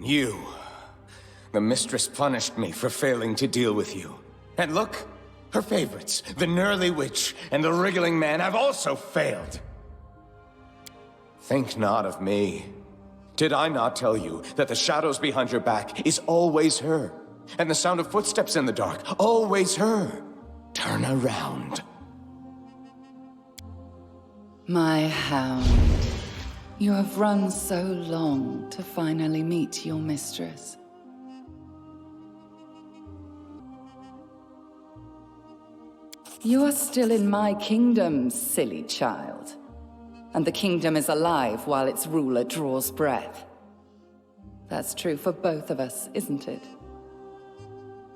You. The mistress punished me for failing to deal with you. And look, her favorites, the Gnurly Witch and the Wriggling Man, have also failed. Think not of me. Did I not tell you that the shadows behind your back is always her? And the sound of footsteps in the dark, always her? Turn around. My hound. You have run so long to finally meet your mistress. You are still in my kingdom, silly child. And the kingdom is alive while its ruler draws breath. That's true for both of us, isn't it?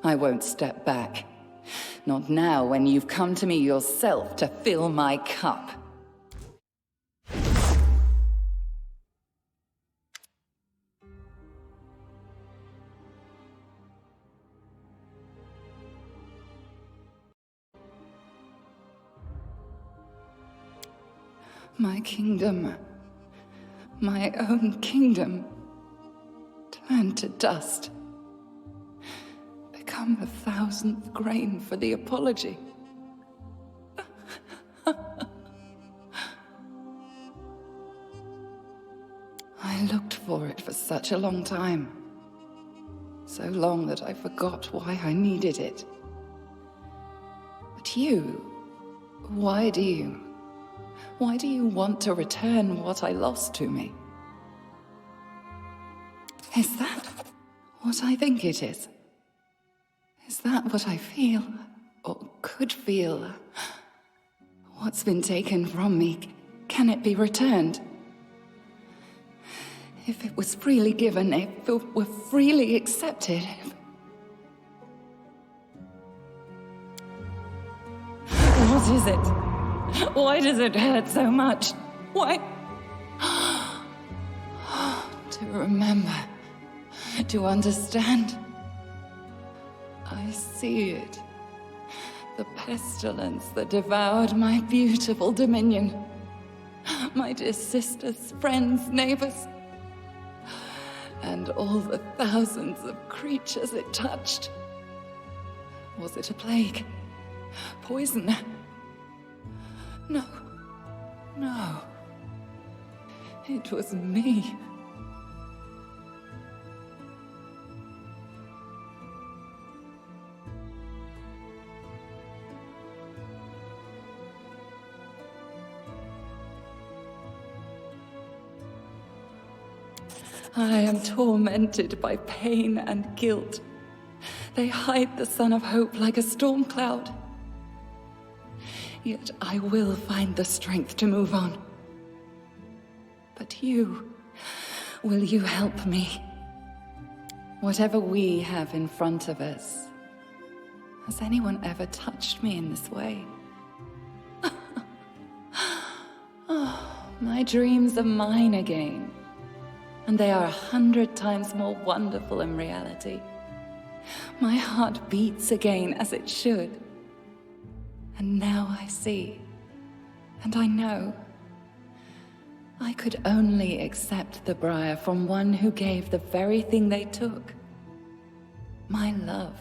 I won't step back. Not now, when you've come to me yourself to fill my cup. My kingdom, my own kingdom, turn to dust. Become the 1000th grain for the apology. I looked for it for such a long time. So long that I forgot why I needed it. But you, why do you? Why do you want to return what I lost to me? Is that what I think it is? Is that what I feel, or could feel? What's been taken from me, can it be returned? If it was freely given, if it were freely accepted, What is it? Why does it hurt so much? Why? To remember, to understand. I see it. The pestilence that devoured my beautiful dominion. My dear sisters, friends, neighbors. And all the thousands of creatures it touched. Was it a plague? Poison? No. No. It was me. I am tormented by pain and guilt. They hide the sun of hope like a storm cloud. Yet I will find the strength to move on. But you, will you help me? Whatever we have in front of us, has anyone ever touched me in this way? Oh, my dreams are mine again. And they are 100 times more wonderful in reality. My heart beats again as it should. And now I see, and I know. I could only accept the briar from one who gave the very thing they took. My love.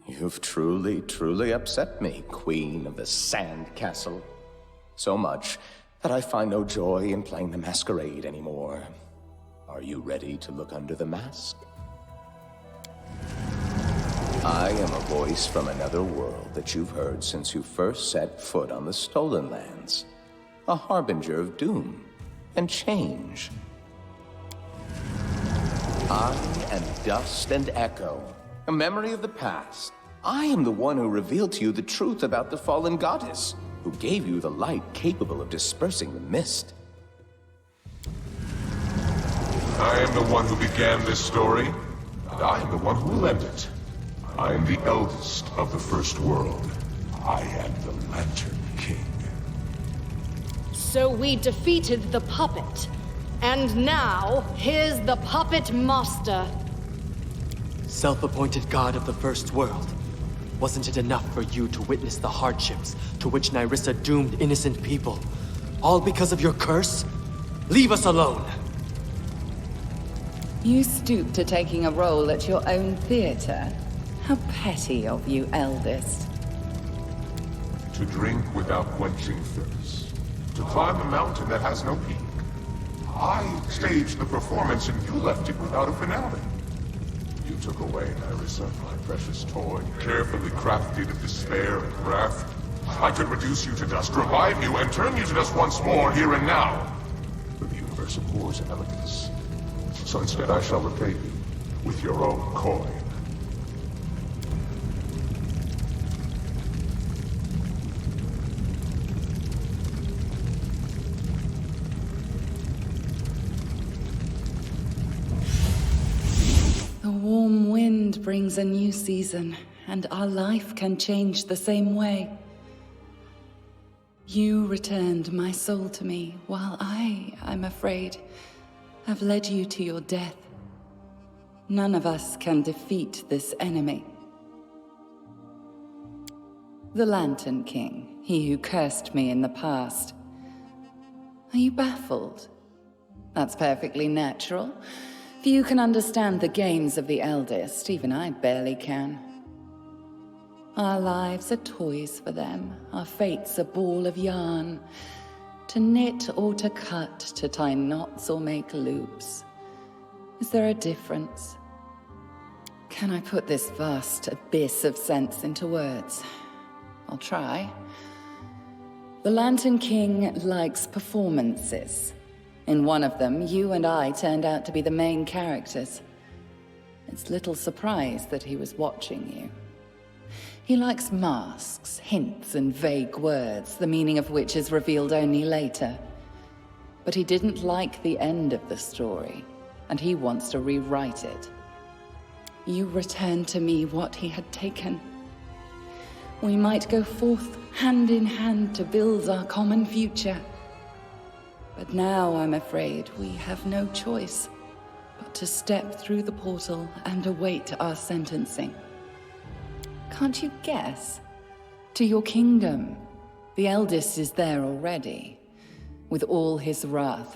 You've truly, truly upset me, Queen of the Sand Castle. So much that I find no joy in playing the masquerade anymore. Are you ready to look under the mask? I am a voice from another world that you've heard since you first set foot on the Stolen Lands. A harbinger of doom and change. I am dust and echo, a memory of the past. I am the one who revealed to you the truth about the fallen goddess, who gave you the light capable of dispersing the mist. I am the one who began this story, and I am the one who will end it. I am the eldest of the First World. I am the Lantern King. So we defeated the puppet. And now, here's the puppet master. Self-appointed god of the First World. Wasn't it enough for you to witness the hardships to which Nyrissa doomed innocent people? All because of your curse? Leave us alone! You stoop to taking a role at your own theater? How petty of you, eldest. To drink without quenching thirst. To climb a mountain that has no peak. I staged the performance and you left it without a finale. You took away Nyrissa, my precious toy, carefully crafted of despair and wrath. I could reduce you to dust, revive you, and turn you to dust once more, here and now. But the universe abhors elegance. So instead I shall repay you with your own coin. The warm wind brings a new season, and our life can change the same way. You returned my soul to me, while I'm afraid, have led you to your death. None of us can defeat this enemy. The Lantern King, he who cursed me in the past. Are you baffled? That's perfectly natural. Few can understand the games of the eldest, even I barely can. Our lives are toys for them, our fate's a ball of yarn. To knit or to cut, to tie knots or make loops. Is there a difference? Can I put this vast abyss of sense into words? I'll try. The Lantern King likes performances. In one of them, you and I turned out to be the main characters. It's little surprise that he was watching you. He likes masks, hints, and vague words, the meaning of which is revealed only later. But he didn't like the end of the story, and he wants to rewrite it. You returned to me what he had taken. We might go forth hand in hand to build our common future. But now, I'm afraid, we have no choice but to step through the portal and await our sentencing. Can't you guess? To your kingdom. The eldest is there already, with all his wrath.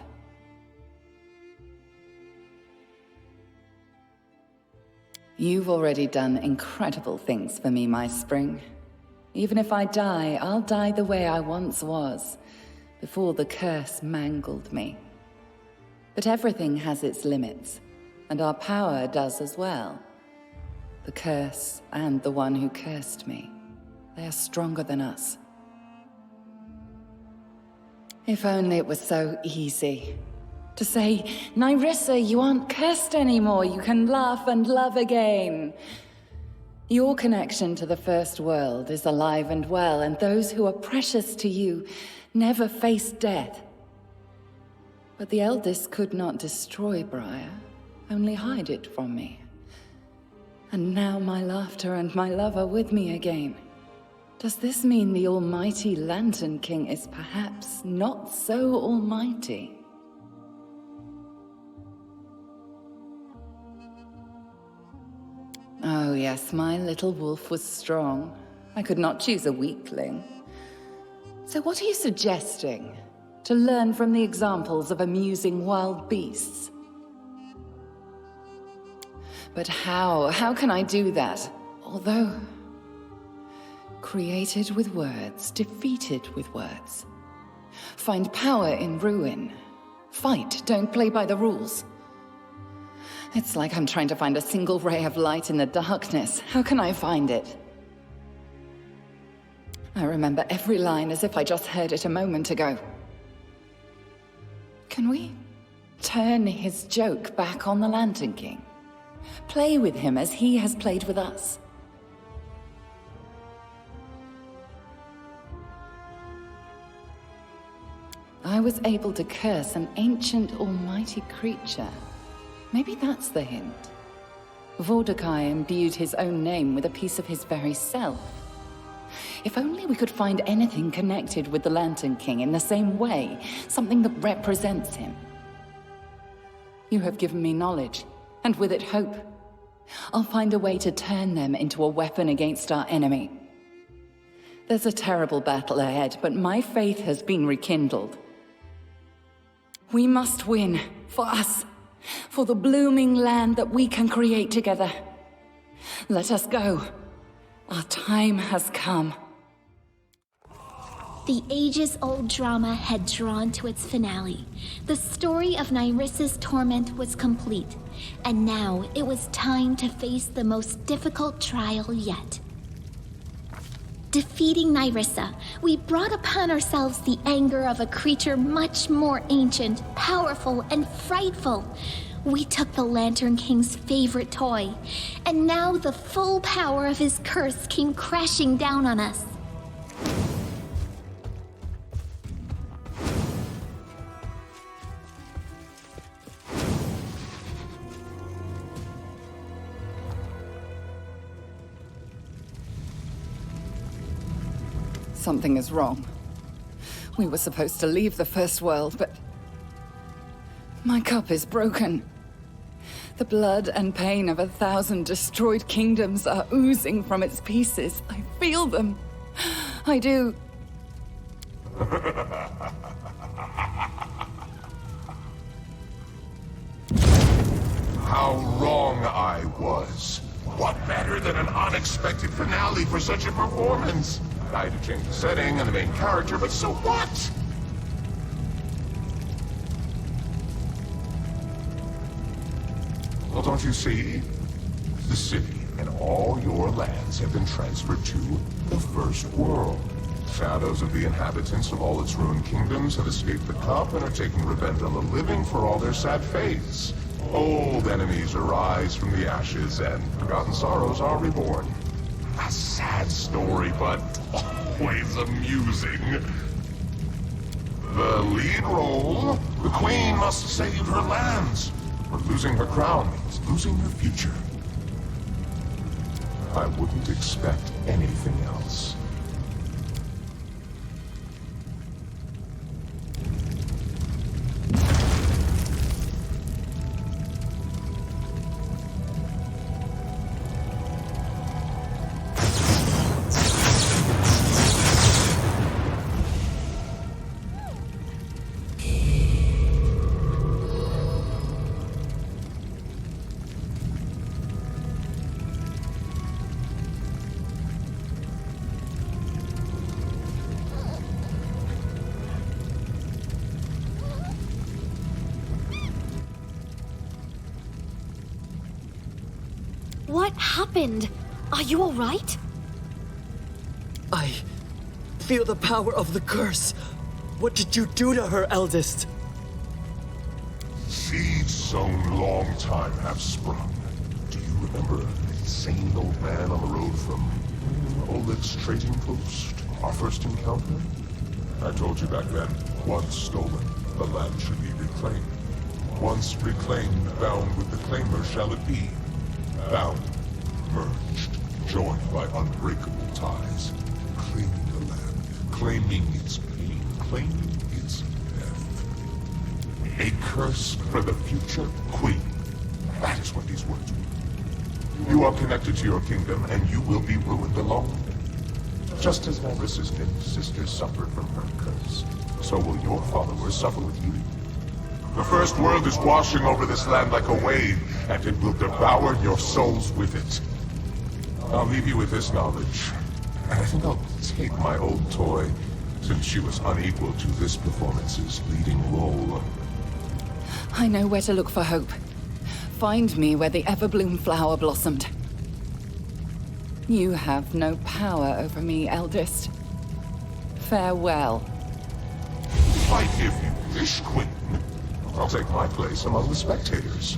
You've already done incredible things for me, my spring. Even if I die, I'll die the way I once was, before the curse mangled me. But everything has its limits, and our power does as well. The curse and the one who cursed me, they are stronger than us. If only it was so easy. To say, Nyrissa, you aren't cursed anymore, you can laugh and love again. Your connection to the First World is alive and well, and those who are precious to you never face death. But the eldest could not destroy Briar, only hide it from me. And now my laughter and my love are with me again. Does this mean the almighty Lantern King is perhaps not so almighty? Oh yes, my little wolf was strong. I could not choose a weakling. So what are you suggesting? To learn from the examples of amusing wild beasts? But how? How can I do that? Although created with words, defeated with words. Find power in ruin. Fight, don't play by the rules. It's like I'm trying to find a single ray of light in the darkness. How can I find it? I remember every line as if I just heard it a moment ago. Can we turn his joke back on the Lantern King? Play with him as he has played with us. I was able to curse an ancient almighty creature. Maybe that's the hint. Vordakai imbued his own name with a piece of his very self. If only we could find anything connected with the Lantern King in the same way, something that represents him. You have given me knowledge, and with it hope. I'll find a way to turn them into a weapon against our enemy. There's a terrible battle ahead, but my faith has been rekindled. We must win, for us, for the blooming land that we can create together. Let us go. Our time has come. The ages-old drama had drawn to its finale. The story of Nyrissa's torment was complete, and now it was time to face the most difficult trial yet. Defeating Nyrissa, we brought upon ourselves the anger of a creature much more ancient, powerful, and frightful. We took the Lantern King's favorite toy, and now the full power of his curse came crashing down on us. Something is wrong. We were supposed to leave the First World, but... my cup is broken. The blood and pain of 1,000 destroyed kingdoms are oozing from its pieces. I feel them. I do. How wrong I was. What better than an unexpected finale for such a performance? I had to change the setting and the main character, but so what? Well, don't you see? The city and all your lands have been transferred to the First World. Shadows of the inhabitants of all its ruined kingdoms have escaped the cup and are taking revenge on the living for all their sad fates. Old enemies arise from the ashes, and forgotten sorrows are reborn. A sad story, but always amusing. The lead role? The Queen must save her lands. But losing her crown means losing her future. I wouldn't expect anything else. What happened? Are you all right? I feel the power of the curse. What did you do to her, eldest? Seeds sown long time have sprung. Do you remember the insane old man on the road from Oleg's trading post? Our first encounter? I told you back then, once stolen, the land should be reclaimed. Once reclaimed, bound with the claimer shall it be. Bound, merged, joined by unbreakable ties. Claiming the land, claiming its pain, claiming its death. A curse for the future, Queen. That is what these words mean. You are connected to your kingdom, and you will be ruined alone. Just as Nyrissa's nymph sister suffered from her curse, so will your followers suffer with you. The First World is washing over this land like a wave, and it will devour your souls with it. I'll leave you with this knowledge. I think I'll take my old toy, since she was unequal to this performance's leading role. I know where to look for hope. Find me where the Everbloom flower blossomed. You have no power over me, eldest. Farewell. Fight if you wish, Queen. I'll take my place among the spectators.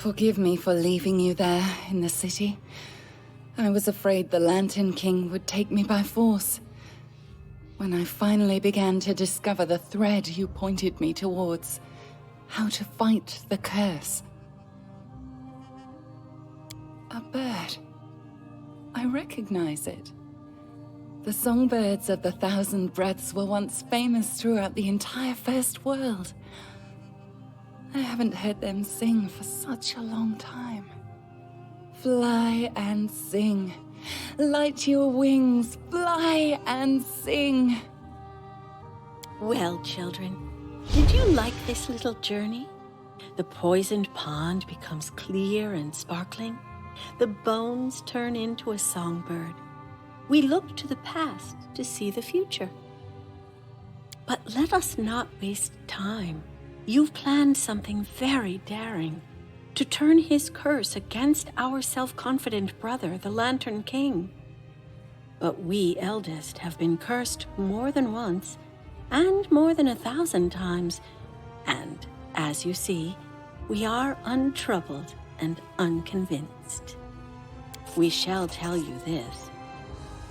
Forgive me for leaving you there in the city. I was afraid the Lantern King would take me by force. When I finally began to discover the thread you pointed me towards, how to fight the curse. A bird. I recognize it. The songbirds of the Thousand Breaths were once famous throughout the entire First World. I haven't heard them sing for such a long time. Fly and sing. Light your wings, fly and sing. Well, children, did you like this little journey? The poisoned pond becomes clear and sparkling. The bones turn into a songbird. We look to the past to see the future. But let us not waste time. You've planned something very daring, to turn his curse against our self-confident brother, the Lantern King. But we eldest have been cursed more than once, and more than 1,000 times, and, as you see, we are untroubled and unconvinced. We shall tell you this.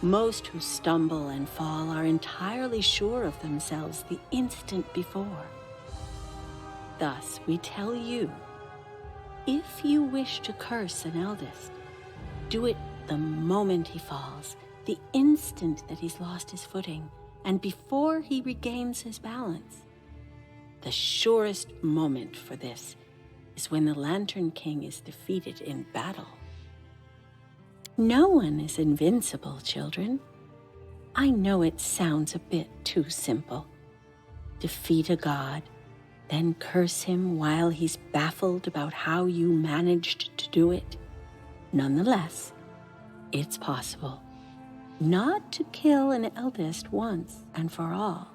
Most who stumble and fall are entirely sure of themselves the instant before. Thus, we tell you, if you wish to curse an eldest, do it the moment he falls, the instant that he's lost his footing, and before he regains his balance. The surest moment for this is when the Lantern King is defeated in battle. No one is invincible, children. I know it sounds a bit too simple. Defeat a god, then curse him while he's baffled about how you managed to do it. Nonetheless, it's possible. Not to kill an eldest once and for all,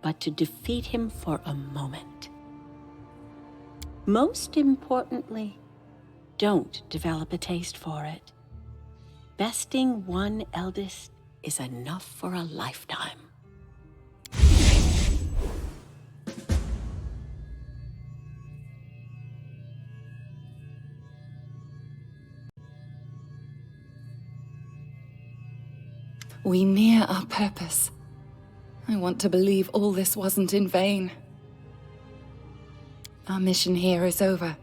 but to defeat him for a moment. Most importantly, don't develop a taste for it. Besting one eldest is enough for a lifetime. We near our purpose. I want to believe all this wasn't in vain. Our mission here is over.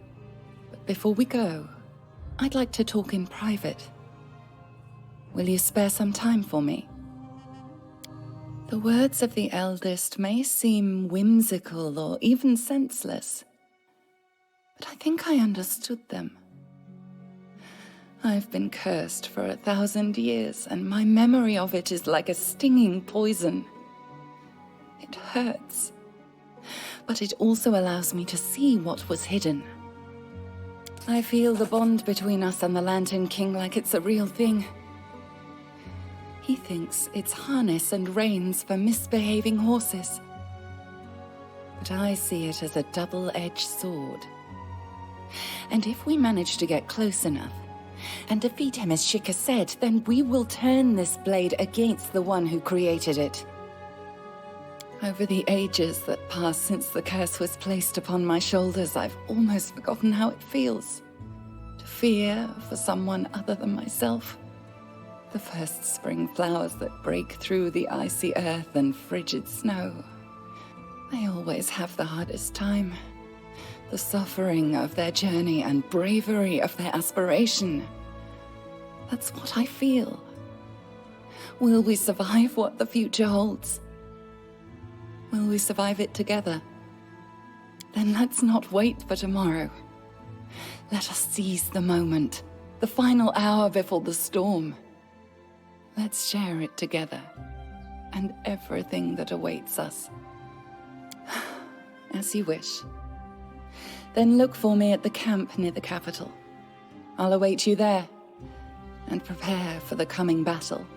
But before we go, I'd like to talk in private. Will you spare some time for me? The words of the eldest may seem whimsical or even senseless, but I think I understood them. I've been cursed for 1,000 years, and my memory of it is like a stinging poison. It hurts, but it also allows me to see what was hidden. I feel the bond between us and the Lantern King like it's a real thing. He thinks it's harness and reins for misbehaving horses. But I see it as a double-edged sword. And if we manage to get close enough, and defeat him as Shika said, then we will turn this blade against the one who created it. Over the ages that passed since the curse was placed upon my shoulders, I've almost forgotten how it feels to fear for someone other than myself. The first spring flowers that break through the icy earth and frigid snow. They always have the hardest time. The suffering of their journey and bravery of their aspiration. That's what I feel. Will we survive what the future holds? Will we survive it together? Then let's not wait for tomorrow. Let us seize the moment, the final hour before the storm. Let's share it together and everything that awaits us. As you wish. Then look for me at the camp near the capital. I'll await you there, and prepare for the coming battle.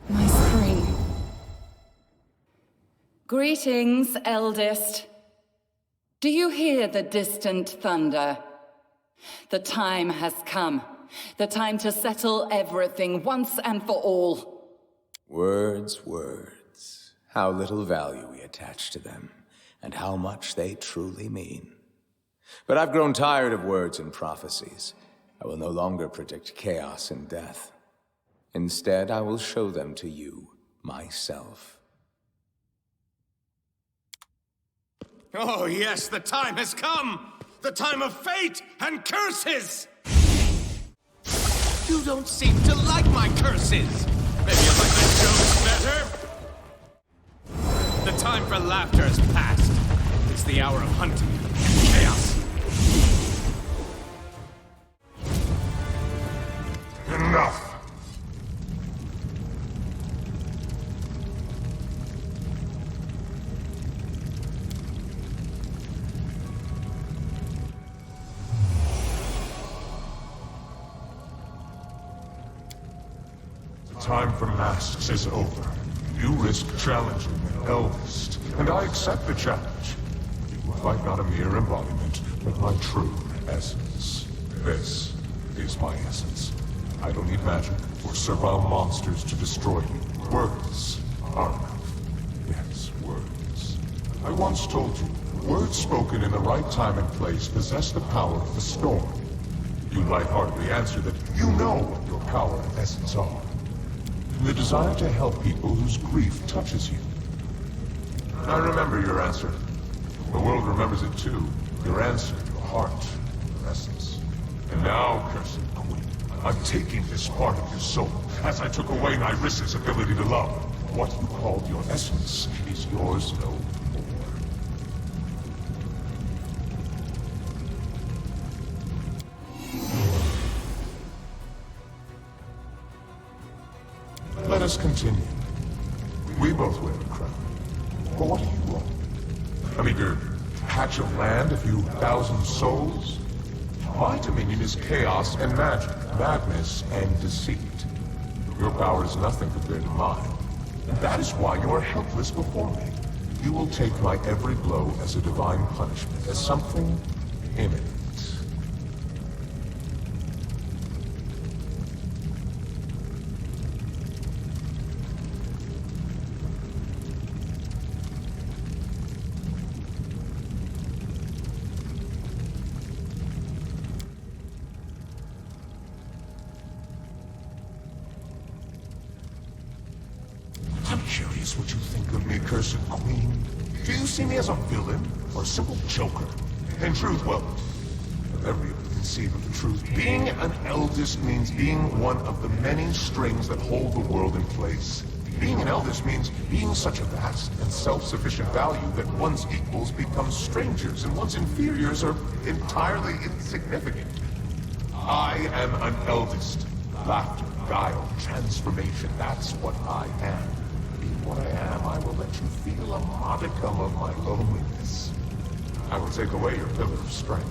My spring. Greetings, eldest. Do you hear the distant thunder? The time has come. The time to settle everything once and for all. Words, words. How little value we attach to them, and how much they truly mean. But I've grown tired of words and prophecies. I will no longer predict chaos and death. Instead, I will show them to you, myself. Oh yes, the time has come! The time of fate and curses! You don't seem to like my curses! Maybe you like my jokes better? The time for laughter has passed. It's the hour of hunting and chaos. Enough! The time for masks is over. You risk challenging the eldest, and I accept the challenge. You fight not a mere embodiment, but my true essence. This is my essence. I don't need magic or servile monsters to destroy you. Words are enough. Yes, words. I once told you, words spoken in the right time and place possess the power of the storm. You lightheartedly answer that you know what your power and essence are. The desire to help people whose grief touches you. I remember your answer. The world remembers it too. Your answer, your heart, your essence. And now, cursed queen, I'm taking this part of your soul, as I took away Nyrissa's ability to love. What you called your essence is yours no more. Let us continue. We both wear a crown. But what do you want? A meager patch of land, a few thousand souls? My dominion is chaos and magic, madness and deceit. Your power is nothing compared to mine. That is why you are helpless before me. You will take my every blow as a divine punishment, as something imminent. I'm curious what you think of me, cursed queen. Do you see me as a villain or a simple joker? In truth, well, if ever you could conceive of the truth, being an eldest means being one of the many strings that hold the world in place. Being an eldest means being such a vast and self-sufficient value that one's equals become strangers and one's inferiors are entirely insignificant. I am an eldest. Laughter, guile, transformation, that's what I am. Being what I am, I will let you feel a modicum of my loneliness. I will take away your pillar of strength.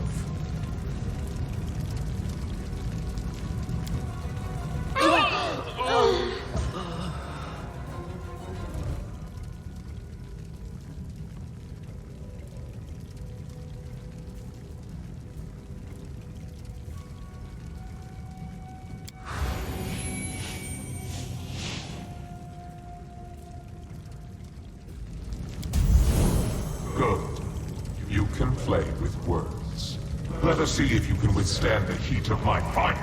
Let us see if you can withstand the heat of my fire.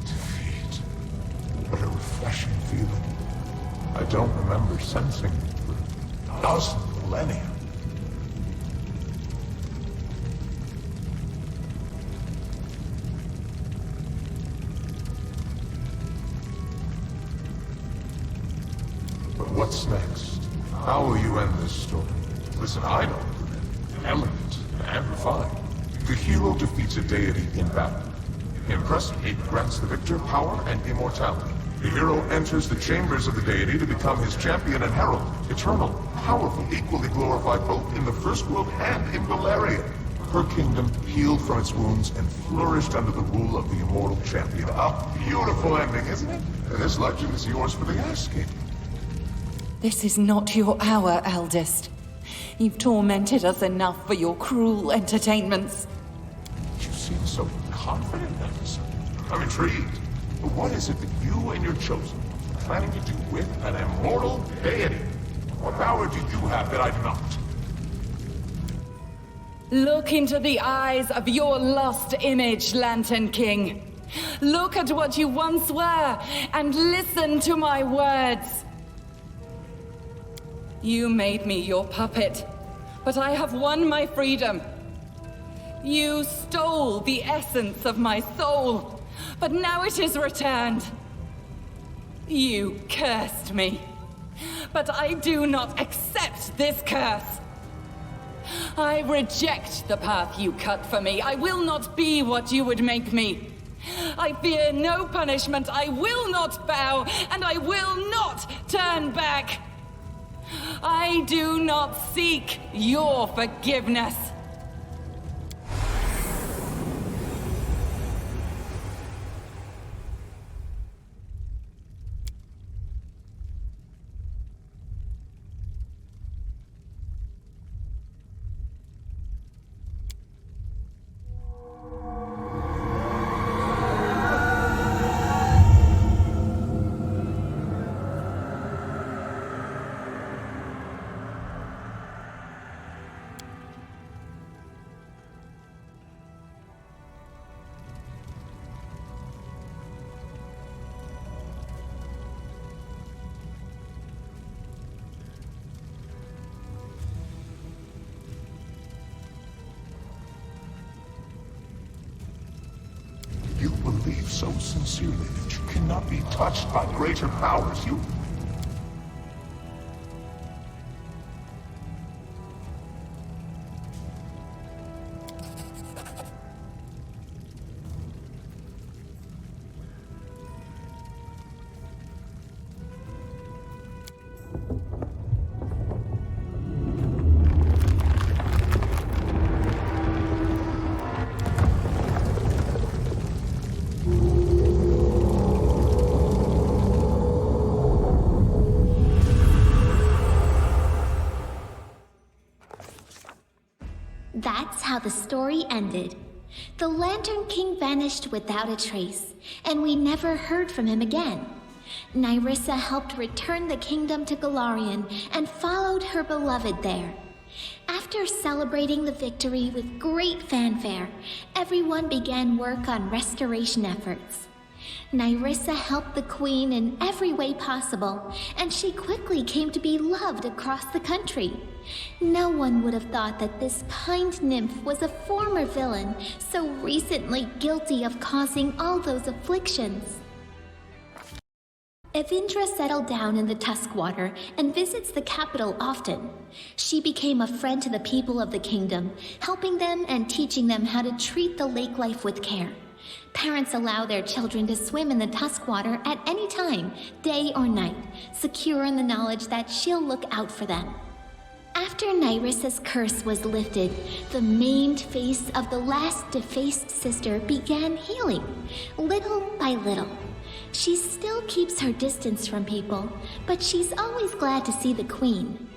Defeat. What a refreshing feeling. I don't remember sensing it for a thousand millennia. But what's next? How will you end this story? Listen, I know the elegant and refined. The hero defeats a deity in battle. Impressive, he grants the victor power and immortality. The hero enters the chambers of the deity to become his champion and herald, eternal, powerful, equally glorified both in the first world and in Valeria. Her kingdom healed from its wounds and flourished under the rule of the immortal champion. A beautiful ending, isn't it? And this legend is yours for the asking. This is not your hour, eldest. You've tormented us enough for your cruel entertainments. You seem so confident, Nemesis. I'm intrigued. But what is it that you and your chosen are planning to do with an immortal deity? What power do you have that I do not? Look into the eyes of your lost image, Lantern King. Look at what you once were, and listen to my words. You made me your puppet, but I have won my freedom. You stole the essence of my soul, but now it is returned. You cursed me, but I do not accept this curse. I reject the path you cut for me. I will not be what you would make me. I fear no punishment. I will not bow, and I will not turn back. I do not seek your forgiveness. You believe so sincerely that you cannot be touched by greater powers. You... That's how the story ended. The Lantern King vanished without a trace, and we never heard from him again. Nyrissa helped return the kingdom to Golarion and followed her beloved there. After celebrating the victory with great fanfare, everyone began work on restoration efforts. Nyrissa helped the queen in every way possible, and she quickly came to be loved across the country. No one would have thought that this kind nymph was a former villain, so recently guilty of causing all those afflictions. Evindra settled down in the Tuskwater and visits the capital often. She became a friend to the people of the kingdom, helping them and teaching them how to treat the lake life with care. Parents allow their children to swim in the Tuskwater at any time, day or night, secure in the knowledge that she'll look out for them. After Nyrissa's curse was lifted, the maimed face of the last defaced sister began healing, little by little. She still keeps her distance from people, but she's always glad to see the queen.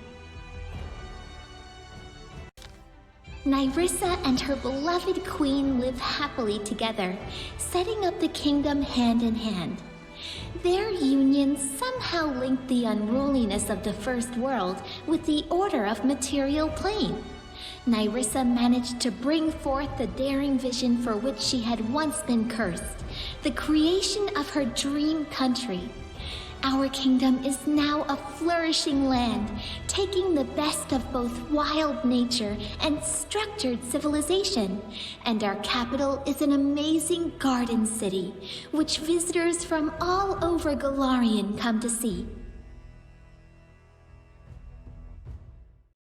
Nyrissa and her beloved queen live happily together, setting up the kingdom hand in hand. Their union somehow linked the unruliness of the First World with the order of material plane. Nyrissa managed to bring forth the daring vision for which she had once been cursed, the creation of her dream country. Our kingdom is now a flourishing land, taking the best of both wild nature and structured civilization. And our capital is an amazing garden city, which visitors from all over Golarion come to see.